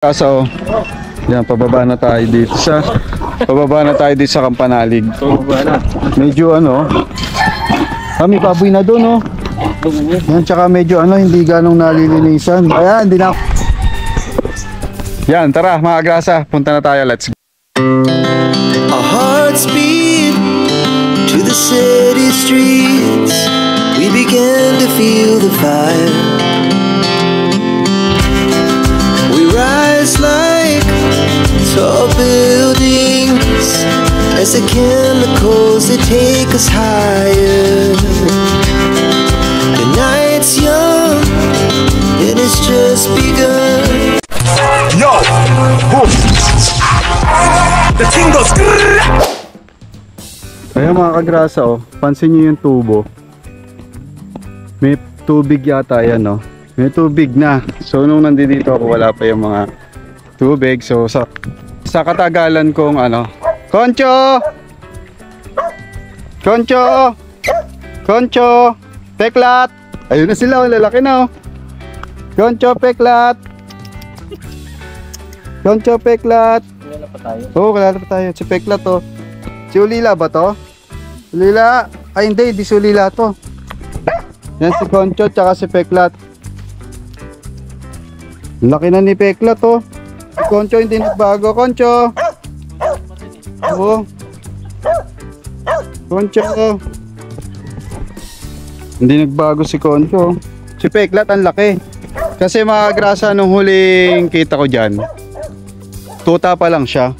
Kaso, yan, pababa na tayo dito sa Kampanalig. Medyo may baboy na doon, Yan, tsaka medyo hindi ganong nalilinisan. Ayan, hindi na. Yan, tara mga grasa, punta na tayo, let's go. Our hearts beat to the city streets. We began to feel the fire. We rise like tall buildings as the chemicals that take us higher. The night's young and it's just begun. Yo! Boom! The thing goes. Ayan mga kagrasa, pansin nyo yung tubo. May tubig yata yan, May tubig na. So nung nandito ako, wala pa yung mga tubig. So sa katagalan kong Concho! Concho! Concho! Peklat! Ayun na sila, lalaki na, Concho, Peklat! Concho, Peklat! Kilala pa tayo? Oo, kilala pa tayo. Si Peklat, Si Ulila ba to? Ulila? Ay hindi si Ulila to. Yan si Concho tsaka si Peklat. Laki na ni Peklat, Si Concho hindi nagbago. Concho! Oo. Concho! Hindi nagbago si Concho. Si Peklat ang laki. Kasi mga grasa nung huling kita ko dyan, tuta pa lang siya.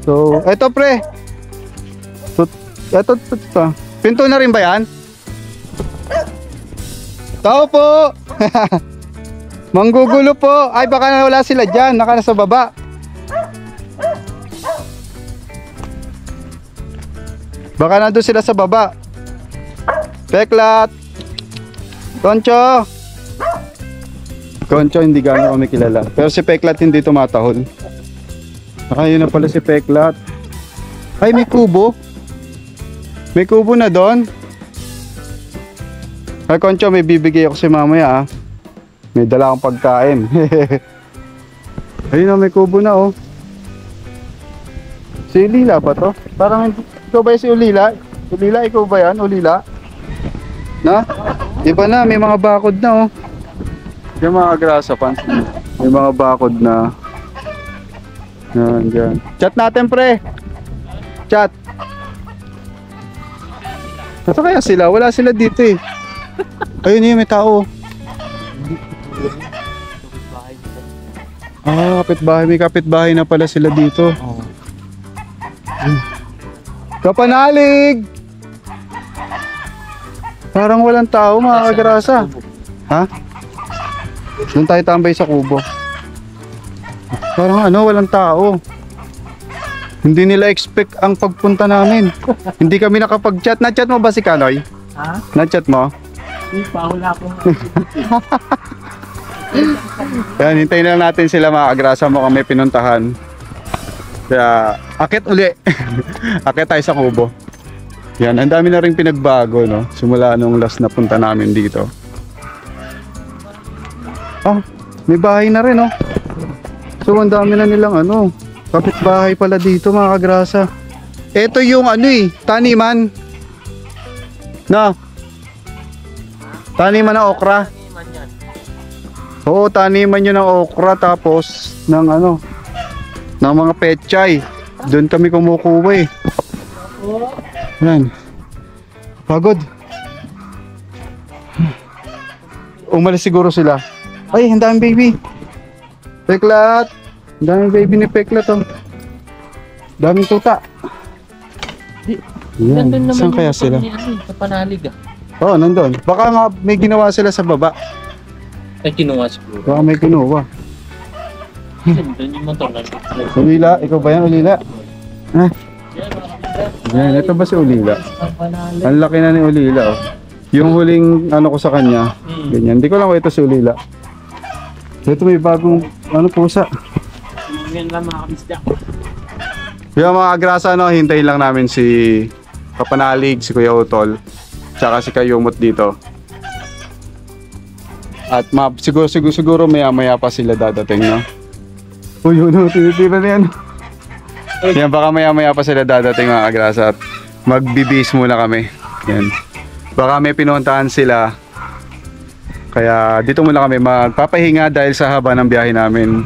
So, eto pre. Eto. Pinto na rin ba yan? Tao po! Manggugulo po. Ay baka na wala sila dyan. Naka nasa baba. Baka nandun sila sa baba. Peklat! Concho! Concho hindi gano'n kami kilala. Pero si Peklat hindi tumatahol. Yun na pala si Peklat. Ay may kubo. May kubo na doon. Ay Concho, may bibigay ako si mamaya May dala akong pagkain. Ayun na, may kubo na Si Ulila ba to? Parang ikaw ba si Ulila? Ulila, ikaw ba yan? Ulila? Na? Iba na, may mga bakod na Yung mga grasa pa. May mga bakod na. Yan, dyan. Chat natin pre. Chat. Ito kaya sila? Wala sila dito Ayun yung may tao. Kapitbahay. May kapitbahay na pala sila dito. Kapanalig! Parang walang tao mga kagrasa. Ha? Doon tayo tambay sa kubo. Parang walang tao. Hindi nila expect ang pagpunta namin. Hindi kami nakapag-chat. Na-chat mo ba si Kanoy? Ha? Na-chat mo? Hindi pa, wala akong Yan, hintayin na natin sila mga kagrasa mo kami pinuntahan. Kaya, akit uli. Akit tayo sa kubo. Yan, ang dami na rin pinagbago, simula nung last na punta namin dito. May bahay na rin, So, ang dami na nilang kapitbahay pala dito mga kagrasa. Ito yung taniman. Taniman ng okra. Oo, taniman yun ng okra tapos ng ng mga pechay. Doon kami kumukuha Yan. Pagod. Umalis siguro sila. Ay, ang daming baby. Peklat. Ang daming baby ni Peklat Daming tuta. Yan. Nandun naman Saan kaya sila? Kapanalig Oo, nandun. Baka nga may ginawa sila sa baba. Ay, kinuha siguro. Baka may kinuha. Nandun yung motor. Ulila, ikaw ba yan, Ulila? Yan, ito ba si Ulila? Ang laki na ni Ulila, Yung huling ko sa kanya, ganyan. Hindi ko lang ito si Ulila. Ito may bagong pusa. Yan lang mga kabisda. Yung mga grasa, hintayin lang namin si Kapanalig, si Kuya Utol, tsaka si Kayumot dito. At siguro maya-maya pa sila dadating, no? Uy, yun, tinitira na yan. Yan, baka maya-maya pa sila dadating mga kagrasa at magbibis muna kami. Yan. Baka may pinuntahan sila. Kaya dito muna kami magpapahinga dahil sa haba ng biyahe namin.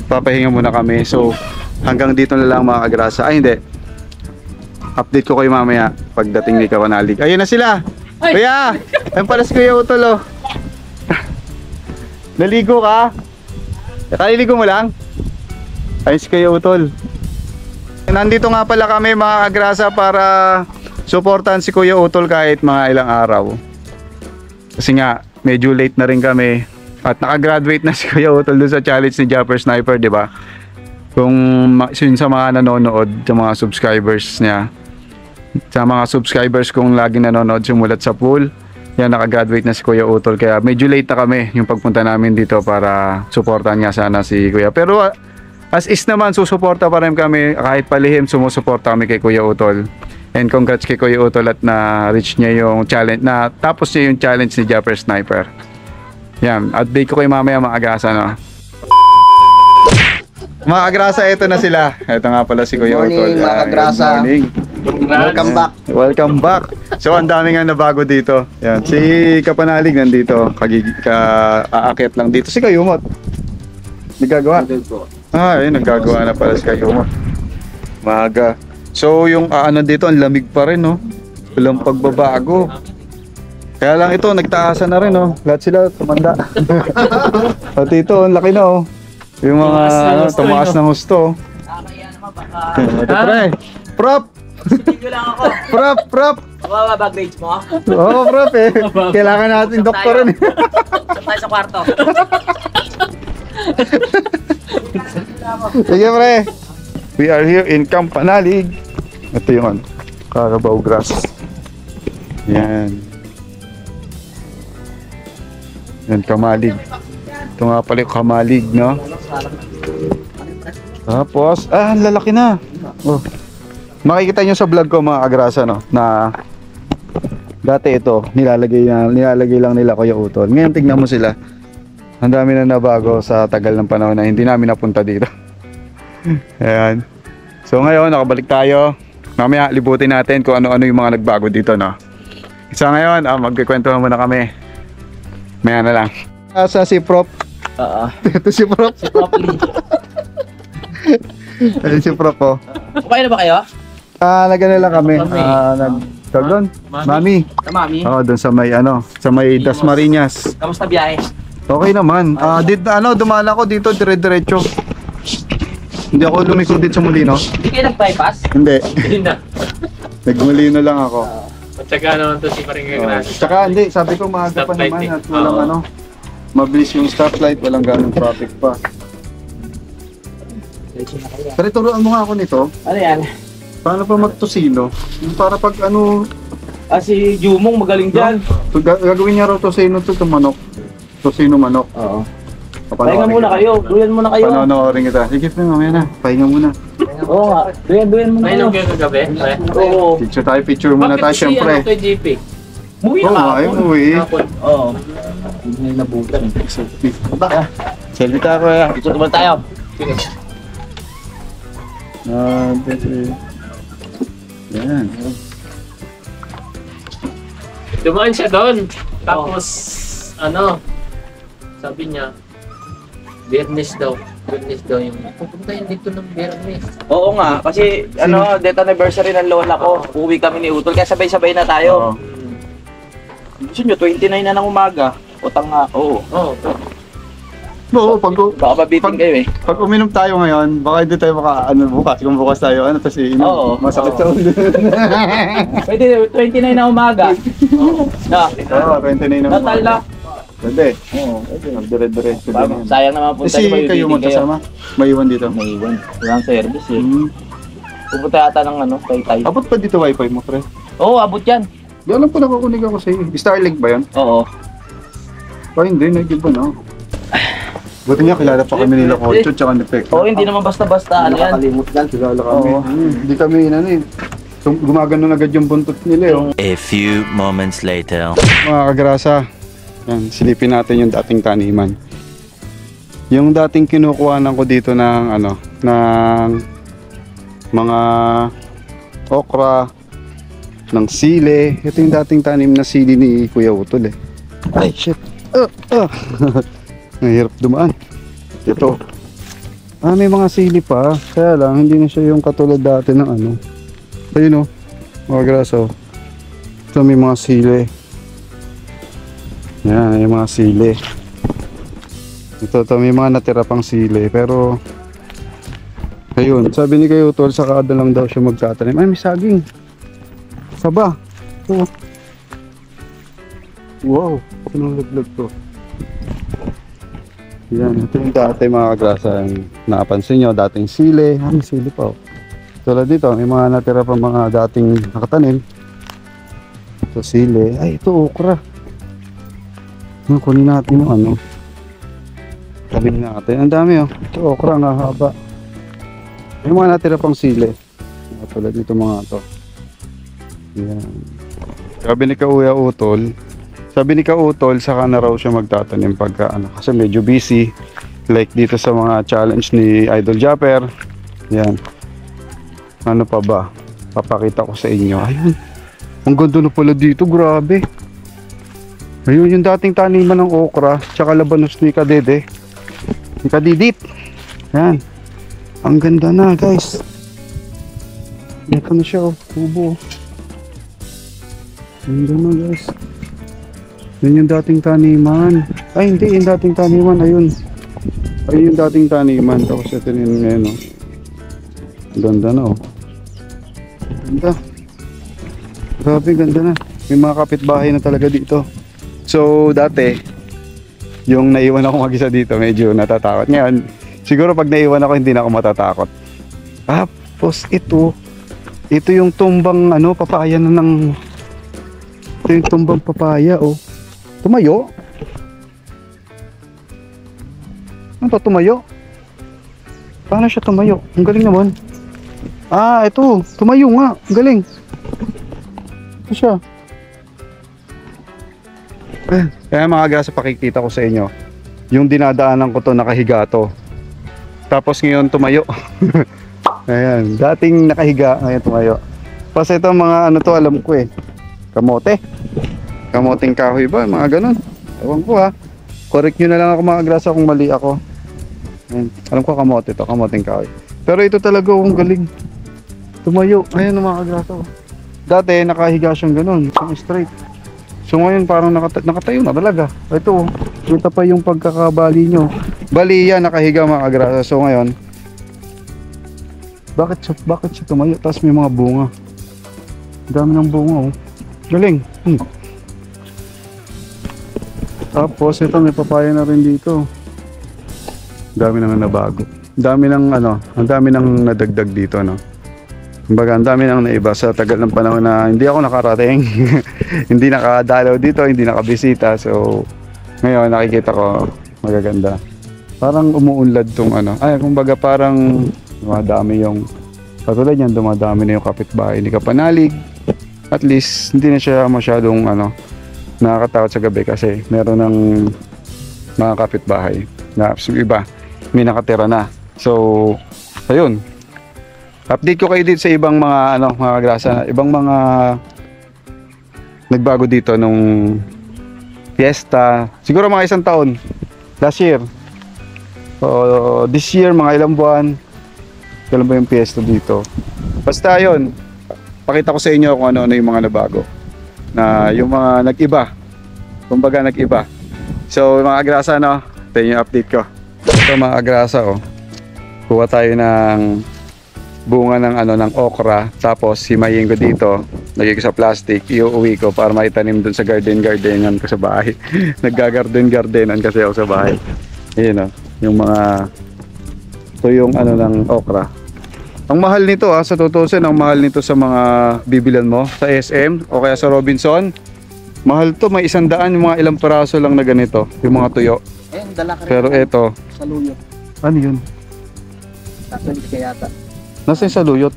Papahinga muna kami. So, hanggang dito na lang mga kagrasa. Ay, hindi. Update ko kayo mamaya pagdating ni Kapanalig. Ayun na sila! Kuya! Ayun pala si Kuya Utol, oh. Naligo ka? Kaliligo mo lang? Ayun si Kuya Utol. Nandito nga pala kami mga kagrasa para suportahan si Kuya Utol kahit mga ilang araw. Kasi nga, medyo late na rin kami. At nakagraduate na si Kuya Utol doon sa challenge ni Japper Sniper, di ba? Kung yun sa mga nanonood, sa mga subscribers niya. Sa mga subscribers kung laging nanonood sumulat sa pool. Yan, nakagraduate na si Kuya Utol. Kaya medyo late na kami yung pagpunta namin dito para suportahan nga sana si Kuya. Pero as is naman, susuporta pa rin kami. Kahit palihim, sumusuporta kami kay Kuya Utol. And congrats kay Kuya Utol at na-reach niya yung challenge. Tapos niya yung challenge ni Japper Sniper. Yan, update ko kayo mamaya mga agrasa, no? Mga agrasa, ito na sila. Ito nga pala si Kuya Good Utol. morning, mga agrasa. Good morning. Welcome back. Welcome back. So, ang dami nga nabago dito. Yan, si Kapanalig nandito. Aakyat lang dito. Si Kayumot. Nagagawa? Ah, ayun, naggagawa na pala si Kayumot. Maaga. So, yung ano dito, ang lamig pa rin, no? Walang pagbabago. Kaya lang ito, nagtaasan na rin, no? Lahat sila tumanda. At ito, ang laki na, oh. Yung mga tumaas ng husto. Ito, pre. Prop! Prop! Baba grades mo? Oo, prop eh. Kailangan natin doktorin. Saan tayo sa kwarto? Sige, pre. We are here in Kapanalig. Ito yung Carabao grass. Yan. Yan, Kamalig. Ito nga pala yung Kamalig, no? Tapos, ang lalaki na. Oh. Makikita nyo sa vlog ko mga agrasa, no? Na dati ito, nilalagay lang nila Kuya Utol. Ngayon tignan mo sila. Ang dami na nabago sa tagal ng panahon na hindi namin napunta dito. Ayan. So ngayon, nakabalik tayo. Mamaya libutin natin kung ano-ano yung mga nagbago dito, no? Isa ngayon, magkikwentuhan muna kami. Maya na lang. Asa si Prop? Ito si Prop. Si Properly. Ayun si Prop, oh. Okay na ba kayo? Nagano lang kami. Tawag doon? Mami. Sa mami? Oo, doon sa may sa may Dasmariñas. Kamusta biyahe? Okay naman. Dumaan ako dito dire-diretso. Hindi ako lumiko din sa Molino. Hindi kayo nag-bypass? Hindi. Hindi na. Nag-Molino lang ako. Matyaga naman to si Paring Agrasa. Tsaka hindi, sabi ko maaga pa Stoplight naman eh. at walang Oo. mabilis yung stoplight, walang ganong traffic pa. Pero turuan mo nga ako nito, Ano yan? paano pa magtosino? Yung para pag Si Jumong magaling dyan. gagawin niya raw tosino to manok. Tosino manok. Oo. Papanoorin Pahinga muna kita. kayo. Duyan muna kayo. Panonoorin kita. Sige, mamaya na. Pahinga muna. Oo nga. Duyan muna May kayo. nung kayo kagabi? Oo. Picture muna tayo, syempre. Bakit si kay JP? Muwi Oo, na ay ako. umuwi. Oo. Hindi na nabutan. Selfie tayo, kuya. Dito naman tayo. Yan. Dumaan siya doon. Tapos, sabi niya, Biyernes daw. Biyernes daw yung, pupunta yun dito ng Biyernes. Oo nga. Kasi death anniversary ng lola ko. Uwi kami ni Utol. Kaya sabay-sabay na tayo. Gusto nyo, 29 na ng umaga. Utang nga. Oo. Oo. Oo, Baka mabitin kayo eh. pag uminom tayo ngayon, baka hindi tayo bukas. Kung bukas tayo, kasi Oo. masakit sa ulo. Pwede, 29 na umaga. Na. Oo, 29 naman. Natal na. Pwede. Oo. Dire-diretso din yan. Sayang naman punta Si niyo, kayo mo mabibitin kasama? May iwan dito? May iwan. Walang service eh. Pupunta yata ng Taytay. Abot pa dito wifi mo, pre? Oo, abot yan. Di alam ko nakukunig ako sa iyo. Starlink ba yan? Oo. Hindi, nag-iba na. Buti nga, kilala pa kami nila Colcho tsaka ni Pek. Oo, hindi naman basta-basta. Ano yan? Nakakalimot yan, kilala kami. Oo. Hindi kami, gumagano agad yung buntot nila eh. A few moments later. Mga kagrasa, yan, silipin natin yung dating taniman. Yung dating kinukuhanan ko dito ng ano, ng mga okra, ng sili. Ito yung dating tanim na sili ni Kuya Utol eh. Ay, shit. Mahirap dumaan. Ito. May mga sili pa. Kaya lang, hindi na siya yung katulad dati ng ano. Ayun o. Mga graso. Ito may mga sili. Yan, may mga sili. Ito may mga natira pang sili. Pero, ayun. Sabi ni Kuya Utol, sa kada lang daw siya magtatanim. Ay, may saging. Saba. Ito. Wow. Anong laglag to? Yan. Ito yung dati mga kagrasa. Napansin nyo, dating sili. May sili pa. Tulad dito, may mga natira pa mga dating nakatanim. Ito sili. Ay, ito okra. Kunin natin yung ano. Talim natin. Ang dami oh. Ito okra nga haba. May mga natira pang sili. Tulad dito mga to. Yan. Sabi ni Kuya Utol, saka na raw siya magtatanim pagka ano, kasi medyo busy. Like dito sa mga challenge ni Idol Japper. Yan. Ano pa ba? Papakita ko sa inyo. Ayun. Ang ganda na pala dito, grabe. Ayun yung dating taniman ng okra, tsaka labanos ni Kadede. Ni Kadidit. Yan. Ang ganda na, guys. Ito na siya, oh. Kubo. Ganda na, guys. Yun yung dating taniman. Ay, hindi. Yung dating taniman. Ayun. Ayun yung dating taniman. Tapos ito yun ngayon, oh. Ganda na, oh. Ganda. Grabe, ganda na. May mga kapitbahay na talaga dito. So, dati, yung naiwan ako mag-isa dito, medyo natatakot. Ngayon, siguro pag naiwan ako, hindi na ako matatakot. Tapos, ito yung tumbang, ano, papaya na ng... Ito yung tumbang papaya, oh. Tumayo? Ano to, tumayo? Paano siya tumayo? Ang galing naman. Ito. Tumayo nga. Ang galing. Ito siya. Kaya mga grasa, pakikita ko sa inyo. Yung dinadaanan ko to, nakahiga to. Tapos ngayon tumayo. Ayan. Dating nakahiga, ngayon tumayo. Kasi ito mga ano to, alam ko eh. Kamote. Kamoting kahoy ba? Mga ganun. Ewan ko ha. Correct nyo na lang ako mga grasa kung mali ako. Ayan. Alam ko kamote to, kamoting kahoy. Pero ito talaga ang galing. Tumayo. Ayan mga grasa. Dati nakahiga siyang ganun. Straight. So ngayon parang nakatayo na talaga. Ito. Kita pa yung pagkakabali nyo. Bali yan nakahiga mga grasa. So ngayon. Bakit siya tumayo? Tapos may mga bunga. Dami ng bunga oh. Galing. Tapos ito may papaya na rin dito. Dami nang nabago. Dami nang ano, ang dami nang nadagdag dito no. Kumbaga ang dami nang naiba sa tagal ng panahon na hindi ako nakarating. Hindi nakadalaw dito, hindi nakabisita. So ngayon nakikita ko magaganda. Parang umuunlad tong ano. Ay kumbaga parang dumadami yung katulad niyan, dumadami na yung kapitbahay ni Kapanalig. At least hindi na siya masyadong ano nakakatakot sa gabi kasi meron ng mga kapitbahay na iba may nakatira na. So ayun, update ko kayo dito sa ibang mga ano mga grasa, ibang mga nagbago dito nung fiesta, siguro mga isang taon last year o this year, mga ilang buwan. Kailan ba yung fiesta dito? Basta yun, pakita ko sa inyo kung ano-ano yung mga nabago na yung mga nag-iba, kumbaga nag-iba. So mga agrasa no, ito yung update ko. Ito mga agrasa oh, kuha tayo ng bunga ng ano ng okra, tapos himayin ko dito, lagay ko sa plastic, iuwi ko para maitanim dun sa gardenan ko sa bahay. Nagga-gardenan kasi ako sa bahay. Ayun oh, yung mga ito yung ano ng okra. Ang mahal nito sa tutusin, ang mahal nito sa mga bibilan mo sa SM o kaya sa Robinson. Mahal to, may 100 yung mga ilang peraso lang na ganito, yung mga tuyo. Dala ka rin. Pero ito, Sa luyo. ano yun? Nasa ka yata. Nasa yung saluyot.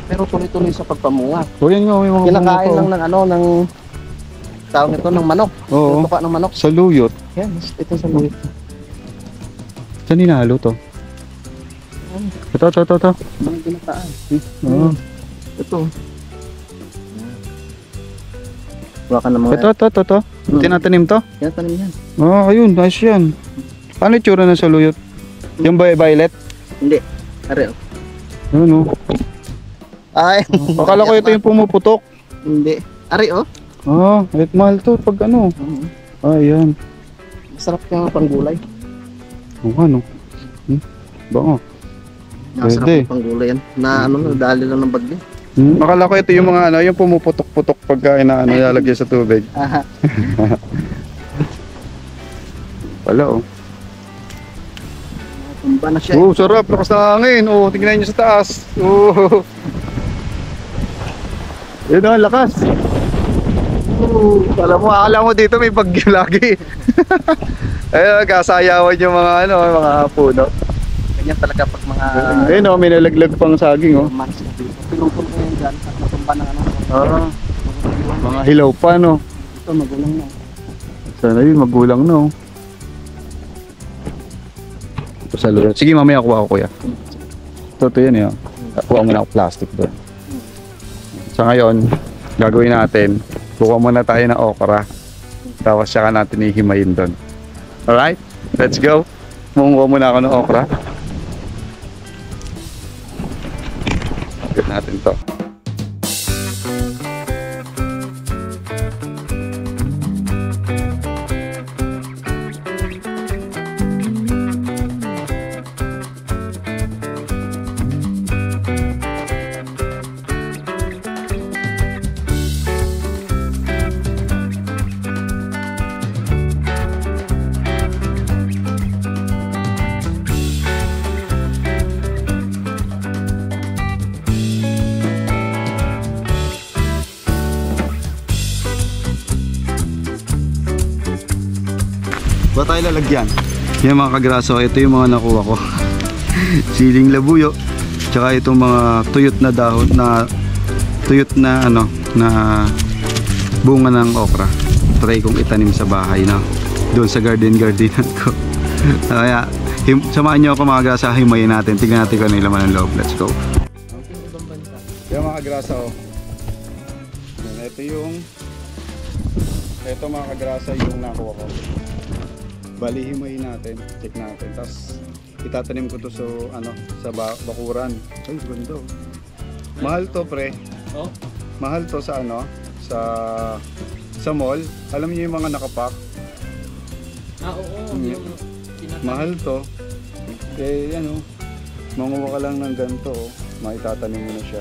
Pero tuloy-tuloy sa pagpamunga. O yan nga, may mga bunga Kinakain pa, lang ng ano, ng tawag ito ng manok. Oo. Tuka ng manok. Saluyot. Yan, ito sa luyot. Saan hinahalo to? Ito. Mga ginataan. Oo. Ito. Baka ng mga... Ito. Tinatanim to? Yan, tanim yan. Ayun, nice yan. Ano itsura ng saluyot? Yung violet? Hindi. Are. Ayun, oh. Ay. Akala ko ito yung pumuputok. Hindi. Are, oh. Kahit mahal to pag ano. Ayan. Masarap yung panggulay. Ano? Bango. Masarap Pwede. yung panggulay yan. Na ano, dali lang ng bagyo. Akala ko ito yung mga ano, yung pumuputok-putok pagka nilalagay sa tubig. Aha. Wala, oh. Tumba na siya. Sarap. Lakas ng hangin. Tingnan nyo sa taas. Yun, lakas. Akala mo dito may bagyo lagi. Ayun, kasayawan yung mga mga puno. Ganyan talaga pag mga... Ayun, may nalaglag pang saging, oh. Months na dito. Pinupun ko yan dyan sa natumba ng ano. Mga hilaw pa, no? Ito, magulang na. Sana yun, magulang, no? Ito sa loob. Sige, mamaya kuha ko, kuya. Ito yan, yun. Kuha muna ako plastic doon. Sa ngayon, gagawin natin, kuha muna tayo ng okra. Tapos saka natin ihimayin doon. Alright? Let's go. Mungkuha muna ako ng okra. Gawin natin to. Ba tayo lalagyan? Yan mga kagraso, ito yung mga nakuha ko. Siling labuyo, tsaka itong mga tuyot na dahon na na bunga ng okra. Try kong itanim sa bahay na doon sa gardenan ko. Kaya samahan nyo ako mga kagraso, himayin natin. Tingnan natin kung ano yung laman ng loob. Let's go. Yan mga kagraso, ito mga kagrasa yung nakuha ko. Bali, himayin natin, check natin, tapos itatanim ko to sa bakuran. Ay, ganda. Mahal to, pre. Oh? Mahal to sa sa mall. Alam niyo yung mga nakapak? Oo. Yung Mahal to. Manguha ka lang ng ganito, maitatanim mo na siya.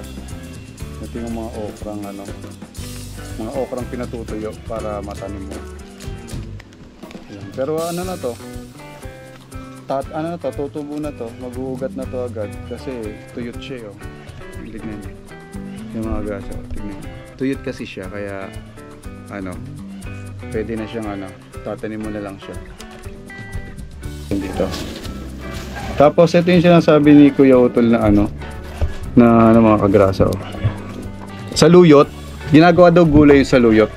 Ito yung mga okrang mga okrang pinatutuyo para matanim mo. Yan. Pero na to? Tutubo na to, maghuhugat na to agad kasi tuyot siya, oh. Tignan niyo. Yung mga grasa, tignan niyo. Tuyot kasi siya kaya pwede na siyang tatanim mo na lang siya. Dito. Tapos ito yung sinasabi ni Kuya Utol na na mga kagrasa, oh. Saluyot, ginagawa daw gulay yung saluyot.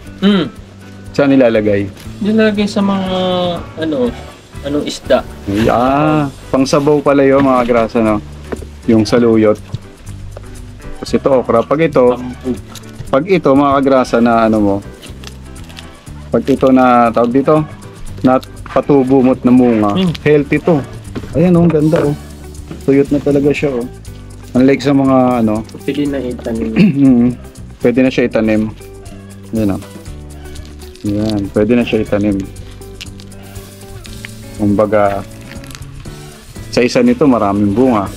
Saan nilalagay? Nilagay sa mga anong isda. Pangsabaw pala yun mga grasa, no? Yung saluyot. Kasi ito okra. Pag ito mga kagrasa na pag ito na tawag dito, na patubo mo't na munga, healthy to. Ayan, ang ganda, oh. Tuyot na talaga siya, oh. Unlike sa mga Pwede na itanim. Pwede na siya itanim. Yan, oh. Yan, pwede na siya itanim. Kumbaga, sa isa nito maraming bunga.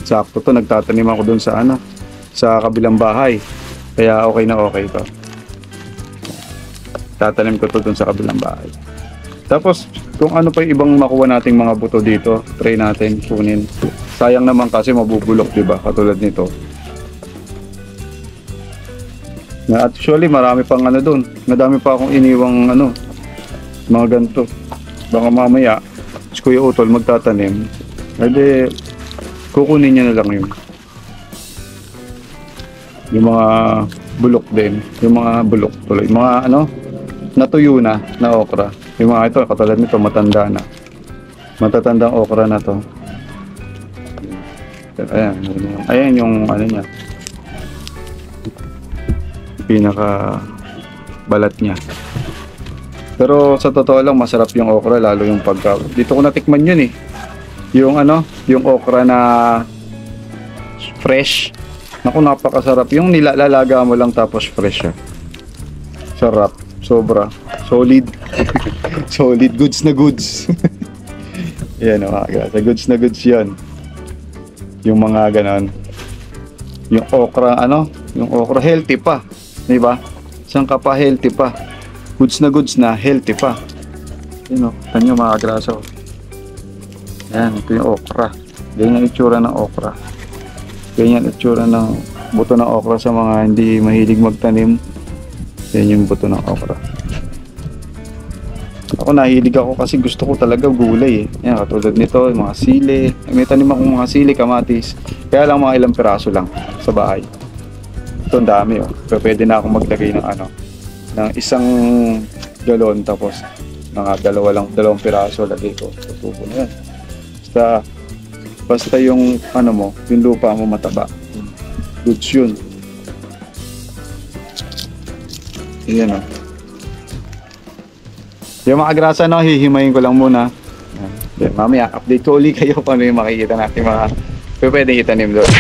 Sakto to, nagtatanim ako dun sa sa kabilang bahay. Kaya okay na okay to. Tatanim ko to dun sa kabilang bahay. Tapos, kung ano pa yung ibang makuha nating mga buto dito, try natin kunin. Sayang naman kasi mabubulok, diba? Katulad nito. Actually, marami pang doon. Madami pa akong iniwang mga ganito. Baka mamaya, si Kuya Utol magtatanim. Pwede, kukunin niya na lang yun. Yung mga bulok din. Yung mga bulok tuloy. Mga ano, natuyo na okra. Yung mga ito, katulad nito, matanda na. Matatandang okra na to. Ayan yung ano niya. Pinaka balat niya. Pero sa totoo lang, masarap yung okra, lalo yung pagka... Dito ko natikman yun eh. Yung ano, yung okra na fresh. Naku, napakasarap. Yung nilalalaga mo lang tapos fresh siya. Sarap. Sobra. Solid. Solid. Goods na goods. Yan o mga grasa. Goods na goods yan. Yung mga ganon. Yung okra, ano? Yung okra, healthy pa. Diba? Saan ka pa healthy pa? Goods na, healthy pa. Yan o. Tanyo mga grasa. Yan. Ito yung okra. Ganyan yung itsura ng okra. Ganyan itsura ng buto ng okra sa mga hindi mahilig magtanim. Yan yung buto ng okra. Ako nahilig ako kasi gusto ko talaga gulay eh. Yan, katulad nito, mga sili. May tanim akong mga sili, kamatis. Kaya lang mga ilang piraso lang sa bahay. Ito ang dami oh. Pero pwede na akong maglagay ng ano, ng isang galon tapos mga dalawang piraso lagay ko. Tutubo na yan. Basta yung ano mo, yung lupa mo mataba. Goods yun. Yan o. Yung mga grasa no, hihimayin ko lang muna. Yan. Mamaya, update ko ulit kayo kung ano yung makikita natin mga pwedeng itanim doon.